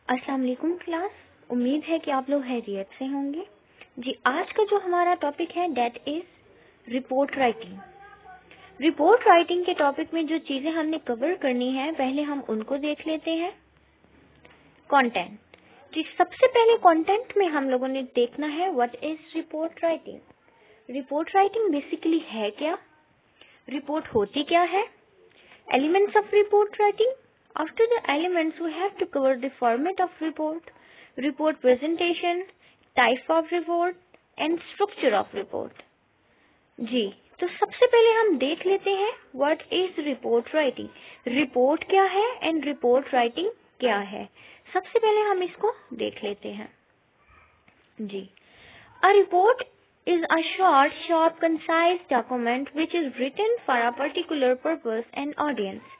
अस्सलाम वालेकुम क्लास। उम्मीद है कि आप लोग खैरियत से होंगे। जी, आज का जो हमारा टॉपिक है that is report writing. Report writing के टॉपिक में जो चीजें हमने कवर करनी है पहले हम उनको देख लेते हैं। कंटेंट। जी, सबसे पहले कंटेंट में हम लोगों ने देखना है what is report writing. Report writing basically है क्या, रिपोर्ट होती क्या है, elements of report writing. After the elements, we have to cover the format of report, report presentation, type of report, and structure of report. जी, तो सबसे पहले हम देख लेते हैं what is report writing. Report क्या है and report writing क्या है। सबसे पहले हम इसको देख लेते हैं। जी, a report is a short, sharp, concise document which is written for a particular purpose and audience.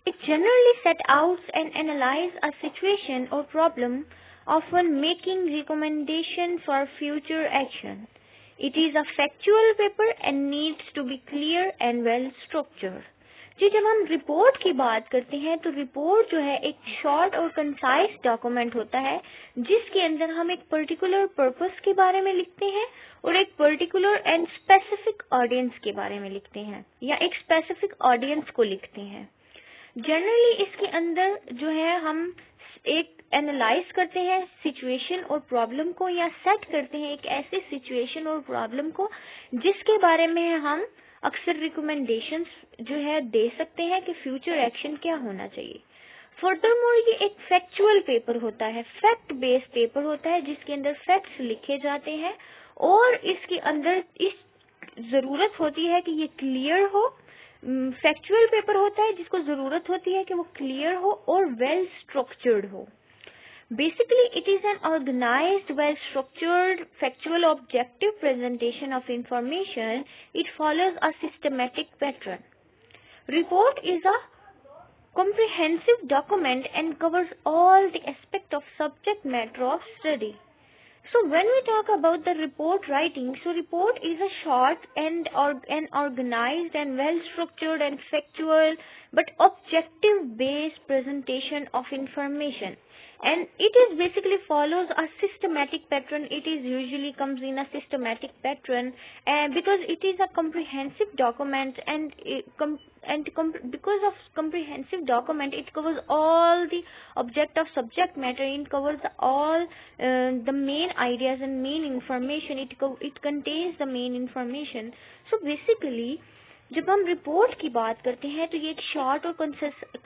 It generally sets out and analyzes a situation or problem, often making recommendation for future action. It is a factual paper and needs to be clear and well structured. जी, जब हम report की बात करते हैं तो report जो है एक शॉर्ट और कंसाइज डॉक्यूमेंट होता है जिसके अंदर हम एक पर्टिकुलर पर्पस के बारे में लिखते हैं और एक पर्टिकुलर एंड स्पेसिफिक ऑडियंस के बारे में लिखते हैं या एक स्पेसिफिक ऑडियंस को लिखते हैं। जनरली इसके अंदर जो है हम एक एनालाइज करते हैं सिचुएशन और प्रॉब्लम को या सेट करते हैं एक ऐसे सिचुएशन और प्रॉब्लम को जिसके बारे में हम अक्सर रिकमेंडेशंस जो है दे सकते हैं कि फ्यूचर एक्शन क्या होना चाहिए। फर्दरमोर ये एक फैक्चुअल पेपर होता है, फैक्ट बेस्ड पेपर होता है जिसके अंदर फैक्ट्स लिखे जाते हैं और इसके अंदर इस जरूरत होती है कि ये क्लियर हो। फैक्चुअल पेपर होता है जिसको जरूरत होती है कि वो क्लियर हो और वेल स्ट्रक्चर्ड हो। Basically it is an organised well structured factual objective presentation of information. It follows a systematic pattern. Report is a comprehensive document and covers all the aspects of subject matter of study. So when we talk about the report writing, so report is a short and an organized and well structured and factual but objective based presentation of information, and it is basically follows a systematic pattern. It is usually comes in a systematic pattern because it is a comprehensive document because of comprehensive document it covers all the object of subject matter. It covers all the main ideas and main information. It contains the main information. So basically जब हम report की बात करते हैं तो ये एक short और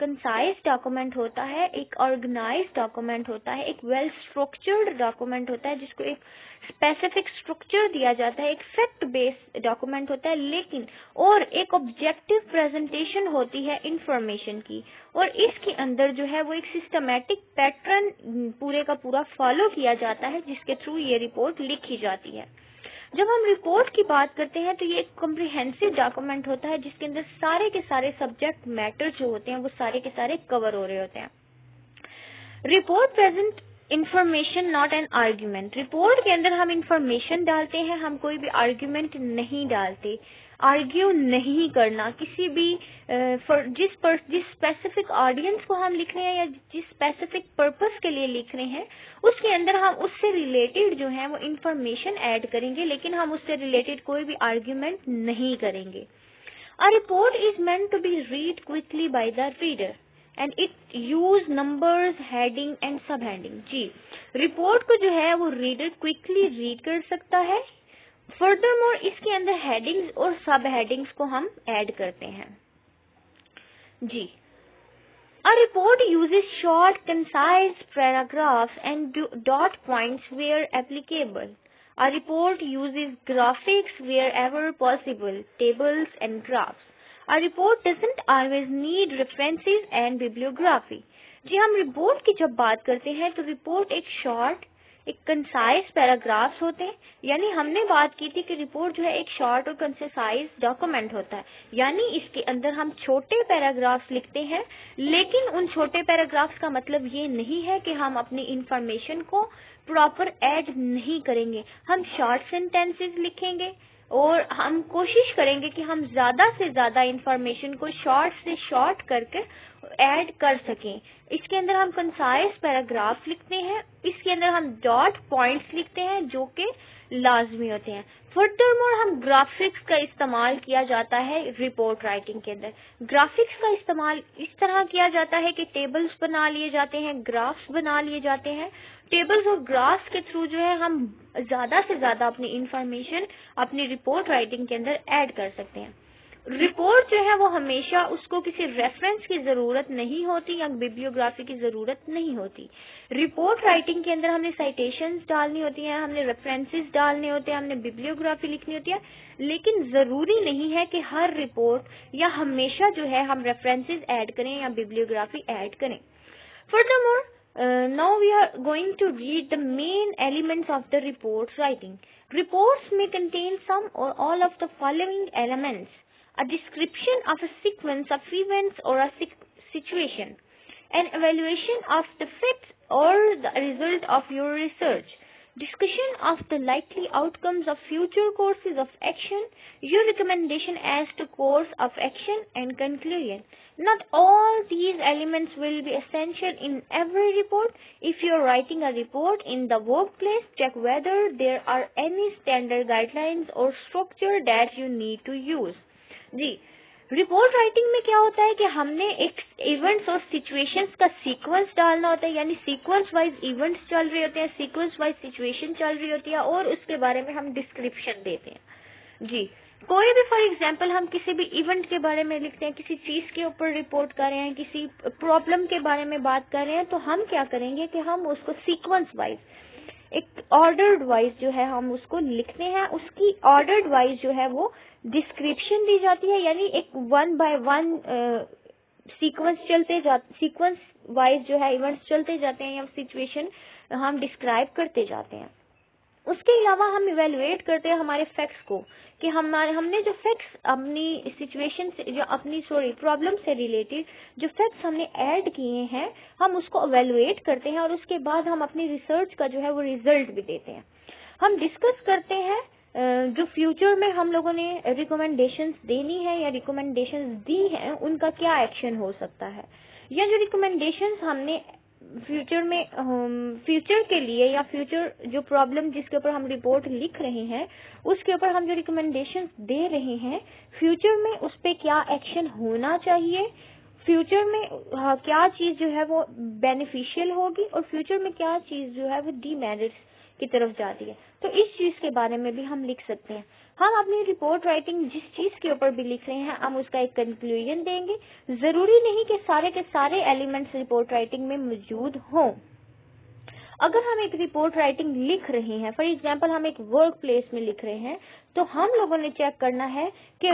कंसाइज डॉक्यूमेंट होता है, एक ऑर्गेनाइज्ड डॉक्यूमेंट होता है, एक वेल स्ट्रक्चर्ड डॉक्यूमेंट होता है जिसको एक स्पेसिफिक स्ट्रक्चर दिया जाता है, एक फैक्ट बेस्ड डॉक्यूमेंट होता है लेकिन और एक ऑब्जेक्टिव प्रेजेंटेशन होती है इंफॉर्मेशन की और इसके अंदर जो है वो एक सिस्टमैटिक पैटर्न पूरे का पूरा फॉलो किया जाता है जिसके थ्रू ये रिपोर्ट लिखी जाती है। जब हम रिपोर्ट की बात करते हैं तो ये एक कॉम्प्रिहेंसिव डॉक्यूमेंट होता है जिसके अंदर सारे के सारे सब्जेक्ट मैटर जो होते हैं वो सारे के सारे कवर हो रहे होते हैं। Report present information not an argument. Report के अंदर हम इंफॉर्मेशन डालते हैं, हम कोई भी आर्ग्यूमेंट नहीं डालते। आर्ग्यू नहीं करना किसी भी जिस स्पेसिफिक ऑडियंस को हम लिख रहे हैं या जिस स्पेसिफिक पर्पस के लिए लिख रहे हैं उसके अंदर हम उससे रिलेटेड जो है वो इंफॉर्मेशन ऐड करेंगे लेकिन हम उससे रिलेटेड कोई भी आर्ग्यूमेंट नहीं करेंगे। A report is meant to be read quickly by the reader and it use numbers, heading and sub heading. जी, रिपोर्ट को जो है वो रीडर क्विकली रीड कर सकता है। फर्दरमोर इसके अंदर हेडिंग्स और सब हेडिंग्स को हम ऐड करते हैं। जी, a report uses short, concise paragraphs and dot points where applicable. A report uses graphics wherever possible, tables and graphs. A report doesn't always need references and bibliography. जी, हम report की जब बात करते हैं तो रिपोर्ट एक शॉर्ट एक concise paragraphs होते हैं, यानी हमने बात की थी कि रिपोर्ट जो है एक शॉर्ट और कंसाइज डॉक्यूमेंट होता है, यानी इसके अंदर हम छोटे पैराग्राफ्स लिखते हैं लेकिन उन छोटे पैराग्राफ्स का मतलब ये नहीं है कि हम अपनी इंफॉर्मेशन को प्रॉपर ऐड नहीं करेंगे। हम शॉर्ट सेंटेंसेस लिखेंगे, और हम कोशिश करेंगे कि हम ज़्यादा से ज़्यादा इंफॉर्मेशन को शॉर्ट से शॉर्ट करके ऐड कर सकें। इसके अंदर हम कंसाइज पैराग्राफ लिखते हैं, इसके अंदर हम डॉट पॉइंट्स लिखते हैं जो कि लाजमी होते हैं। फर्दरमोर हम ग्राफिक्स का इस्तेमाल किया जाता है रिपोर्ट राइटिंग के अंदर। ग्राफिक्स का इस्तेमाल इस तरह किया जाता है कि टेबल्स बना लिए जाते हैं, ग्राफ्स बना लिए जाते हैं। टेबल्स और ग्राफ्स के थ्रू जो है हम ज़्यादा से ज़्यादा अपनी इंफॉर्मेशन अपनी रिपोर्ट राइटिंग के अंदर ऐड कर सकते हैं। रिपोर्ट जो है वो हमेशा उसको किसी रेफरेंस की जरूरत नहीं होती या बिब्लियोग्राफी की जरूरत नहीं होती। रिपोर्ट राइटिंग के अंदर हमने साइटेशंस डालनी होती हैं, हमने रेफरेंसेस डालने होते हैं, हमने बिब्लियोग्राफी लिखनी होती है, लेकिन जरूरी नहीं है कि हर रिपोर्ट या हमेशा जो है हम रेफरेंसेस ऐड करें या बिब्लियोग्राफी ऐड करें। Furthermore now we are going to read the main elements of the report writing. Reports may contain some or all of the following elements: a description of a sequence of events or a situation, an evaluation of the facts or the result of your research, discussion of the likely outcomes of future courses of action, your recommendation as to course of action, and conclusion. Not all these elements will be essential in every report. If you are writing a report in the workplace, check whether there are any standard guidelines or structure that you need to use. जी, report writing में क्या होता है कि हमने एक events और situations का सीक्वेंस डालना होता है, यानी सीक्वेंस वाइज इवेंट्स चल रहे होते हैं, सीक्वेंस वाइज सिचुएशन चल रही होती है और उसके बारे में हम डिस्क्रिप्शन देते हैं। जी, कोई भी फॉर एग्जांपल हम किसी भी इवेंट के बारे में लिखते हैं, किसी चीज के ऊपर रिपोर्ट कर रहे हैं, किसी प्रॉब्लम के बारे में बात कर रहे हैं, तो हम क्या करेंगे कि हम उसको सीक्वेंस वाइज एक ऑर्डर्ड वाइज जो है हम उसको लिखते हैं। उसकी ऑर्डर्ड वाइज जो है वो डिस्क्रिप्शन दी जाती है, यानी एक 1 बाय 1 सीक्वेंस वाइज जो है इवेंट्स चलते जाते हैं या सिचुएशन हम डिस्क्राइब करते जाते हैं। उसके अलावा हम इवेलुएट करते हैं हमारे फैक्ट्स को कि हमने जो फैक्ट्स अपनी सिचुएशन से जो अपनी प्रॉब्लम से रिलेटेड जो फैक्ट्स हमने ऐड किए हैं हम उसको इवेलुएट करते हैं और उसके बाद हम अपनी रिसर्च का जो है वो रिजल्ट भी देते हैं। हम डिस्कस करते हैं जो फ्यूचर में हम लोगों ने रिकमेंडेशंस देनी है या रिकमेंडेशंस दी हैं उनका क्या एक्शन हो सकता है, या जो रिकमेंडेशंस हमने फ्यूचर के लिए या फ्यूचर जो प्रॉब्लम जिसके ऊपर हम रिपोर्ट लिख रहे हैं उसके ऊपर हम जो रिकमेंडेशंस दे रहे हैं फ्यूचर में उस पर क्या एक्शन होना चाहिए, फ्यूचर में क्या चीज जो है वो बेनिफिशियल होगी और फ्यूचर में क्या चीज जो है वो डीमेरिट्स की तरफ जाती है। तो इस चीज के बारे में भी हम लिख सकते हैं। हम अपनी रिपोर्ट राइटिंग जिस चीज के ऊपर भी लिख रहे हैं हम उसका एक कंक्लूजन देंगे। जरूरी नहीं कि सारे के सारे एलिमेंट्स रिपोर्ट राइटिंग में मौजूद हों। अगर हम एक रिपोर्ट राइटिंग लिख रहे हैं, फॉर एग्जांपल हम एक वर्क प्लेस में लिख रहे हैं, तो हम लोगों ने चेक करना है कि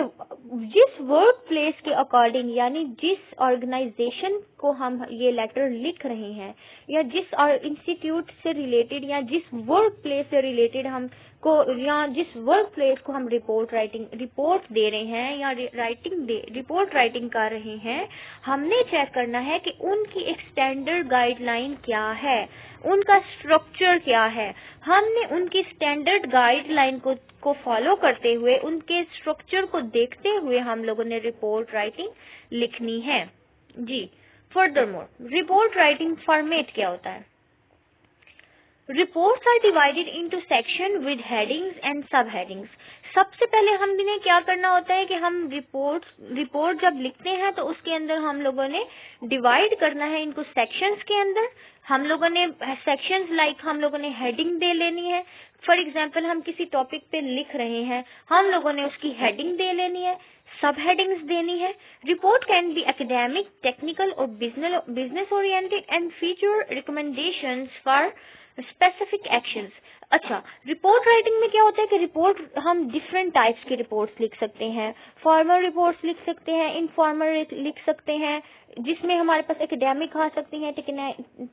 जिस वर्क प्लेस के अकॉर्डिंग यानी जिस ऑर्गेनाइजेशन को हम ये लेटर लिख रहे हैं या जिस इंस्टीट्यूट से रिलेटेड या जिस वर्क प्लेस से रिलेटेड हम को या जिस वर्क प्लेस को हम रिपोर्ट दे रहे हैं या रिपोर्ट राइटिंग कर रहे हैं, हमने चेक करना है कि उनकी एक स्टैंडर्ड गाइडलाइन क्या है, उनका स्ट्रक्चर क्या है। हमने उनकी स्टैंडर्ड गाइडलाइन को फॉलो करते हुए उनके स्ट्रक्चर को देखते हुए हम लोगों ने रिपोर्ट राइटिंग लिखनी है। जी, फर्दरमोर रिपोर्ट राइटिंग फॉर्मेट क्या होता है? Reports are divided into section with headings and subheadings. सबसे पहले हमने क्या करना होता है कि हम रिपोर्ट जब लिखते हैं तो उसके अंदर हम लोगों ने डिवाइड करना है इनको सेक्शंस के अंदर। हम लोगों ने सेक्शंस हम लोगों ने हेडिंग दे लेनी है। फॉर एग्जांपल हम किसी टॉपिक पे लिख रहे हैं, हम लोगों ने उसकी हेडिंग दे लेनी है, सब हेडिंग्स देनी है। Report can be academic, technical और business oriented and feature recommendations for specific actions. अच्छा, रिपोर्ट राइटिंग में क्या होता है कि रिपोर्ट हम डिफरेंट टाइप्स की रिपोर्ट्स लिख सकते हैं। फॉर्मल रिपोर्ट्स लिख सकते हैं, इनफॉर्मल लिख सकते हैं, जिसमें हमारे पास एकेडमिक आ सकती हैं,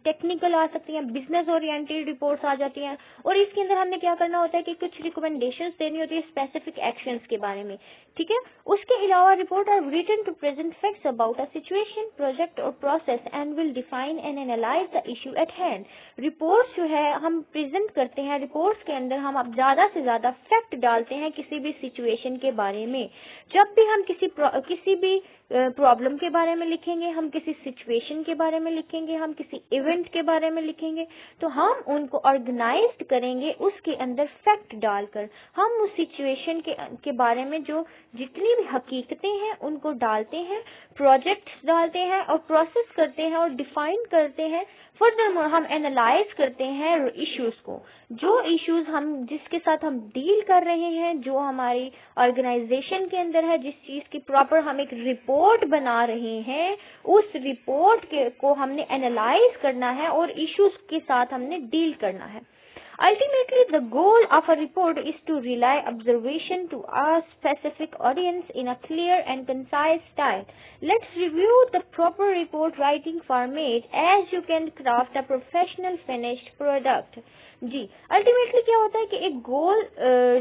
टेक्निकल आ सकती हैं, बिजनेस ओरिएंटेड रिपोर्ट्स आ जाती हैं, और इसके अंदर हमने क्या करना होता है कि कुछ रिकमेंडेशंस देनी होती है स्पेसिफिक एक्शंस के बारे में, ठीक है। उसके अलावा report are written to present facts about a situation, project और process and will define and analyze the issue at hand. Reports जो है हम प्रेजेंट करते हैं, रिपोर्ट्स के अंदर हम अब ज्यादा से ज्यादा फैक्ट डालते हैं किसी भी सिचुएशन के बारे में। जब भी हम किसी भी प्रॉब्लम के बारे में लिखेंगे, हम किसी सिचुएशन के बारे में लिखेंगे, हम किसी इवेंट के बारे में लिखेंगे, तो हम उनको ऑर्गेनाइज्ड करेंगे उसके अंदर फैक्ट डालकर। हम उस सिचुएशन के बारे में जो जितनी भी हकीकतें हैं उनको डालते हैं, प्रोजेक्ट्स डालते हैं और प्रोसेस करते हैं और डिफाइन करते हैं। फर्दरमोर हम एनालाइज करते हैं इश्यूज को, जो इश्यूज जिसके साथ हम डील कर रहे हैं, जो हमारी ऑर्गेनाइजेशन के अंदर है, जिस चीज की प्रॉपर हम एक रिपोर्ट बना रहे हैं, उस रिपोर्ट को हमने एनालाइज करना है और इश्यूज के साथ हमने डील करना है। Ultimately, the goal of a report is to relay observation to a specific audience in a clear and concise style. Let's review the proper report writing format as you can craft a professional finished product. जी, ultimately क्या होता है कि एक गोल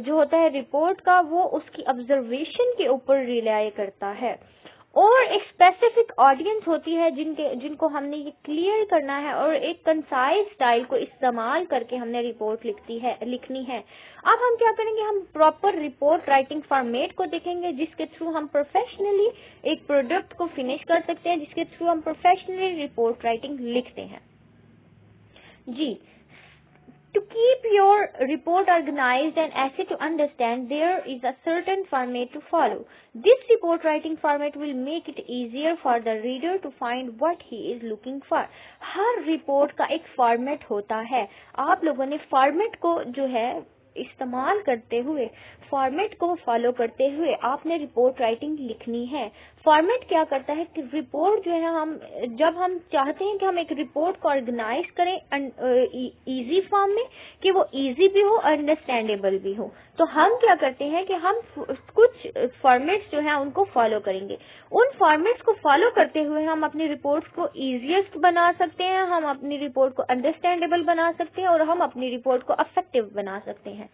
जो होता है report का, वो उसकी ऑब्जर्वेशन के ऊपर रिलाय करता है, और एक स्पेसिफिक ऑडियंस होती है जिनको हमने ये क्लियर करना है, और एक कंसाइज स्टाइल को इस्तेमाल करके हमने रिपोर्ट लिखनी है। अब हम क्या करेंगे, हम प्रॉपर रिपोर्ट राइटिंग फॉर्मेट को देखेंगे जिसके थ्रू हम प्रोफेशनली एक प्रोडक्ट को फिनिश कर सकते हैं, जिसके थ्रू हम प्रोफेशनली रिपोर्ट राइटिंग लिखते हैं। जी, to keep your report organized and easy to understand, there is a certain format to follow. This report writing format will make it easier for the reader to find what he is looking for. Her report का एक format होता है। आप लोगों ने format को जो है इस्तेमाल करते हुए, फॉर्मेट को फॉलो करते हुए आपने रिपोर्ट राइटिंग लिखनी है। फॉर्मेट क्या करता है कि रिपोर्ट जो है जब हम चाहते हैं कि हम एक रिपोर्ट को ऑर्गेनाइज करें इजी फॉर्म में, कि वो इजी भी हो, अंडरस्टैंडेबल भी हो, तो हम क्या करते हैं कि हम कुछ फॉर्मेट्स जो हैं उनको फॉलो करेंगे। उन फॉर्मेट्स को फॉलो करते हुए हम अपनी रिपोर्ट्स को इजीएस्ट बना सकते हैं, हम अपनी रिपोर्ट को अंडरस्टैंडेबल बना सकते हैं, और हम अपनी रिपोर्ट को इफेक्टिव बना सकते हैं।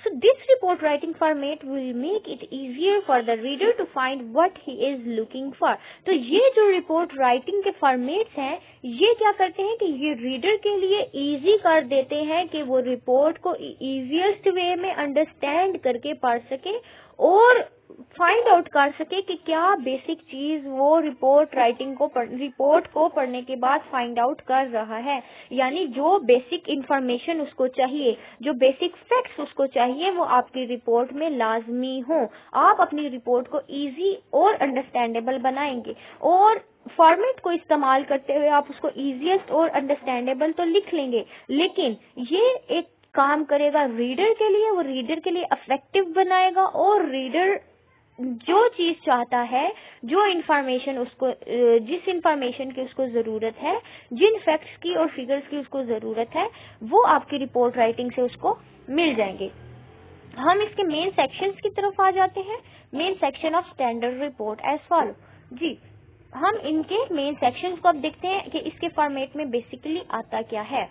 So this report writing format will make it easier for the reader to find what he is looking for. तो ये जो रिपोर्ट राइटिंग के फॉर्मेट्स हैं, ये क्या करते हैं कि ये रीडर के लिए इजी कर देते हैं कि वो रिपोर्ट को इजीएस्ट वे में अंडरस्टैंड करके पढ़ सके और फाइंड आउट कर सके कि क्या बेसिक चीज वो रिपोर्ट को पढ़ने के बाद फाइंड आउट कर रहा है। यानी जो बेसिक इंफॉर्मेशन उसको चाहिए, जो बेसिक फैक्ट्स उसको चाहिए, वो आपकी रिपोर्ट में लाजमी हो। आप अपनी रिपोर्ट को इजी और अंडरस्टैंडेबल बनाएंगे, और फॉर्मेट को इस्तेमाल करते हुए आप उसको इजीएस्ट और अंडरस्टैंडेबल तो लिख लेंगे, लेकिन ये एक काम करेगा रीडर के लिए, वो रीडर के लिए इफेक्टिव बनाएगा, और रीडर जो चीज चाहता है, जो इंफॉर्मेशन उसको, जिस इंफॉर्मेशन की उसको जरूरत है, जिन फैक्ट्स की और फिगर्स की उसको जरूरत है, वो आपकी रिपोर्ट राइटिंग से उसको मिल जाएंगे। हम इसके मेन सेक्शंस की तरफ आ जाते हैं। Main section of standard report as follow. जी, हम इनके मेन सेक्शंस को अब देखते हैं कि इसके फॉर्मेट में बेसिकली आता क्या है।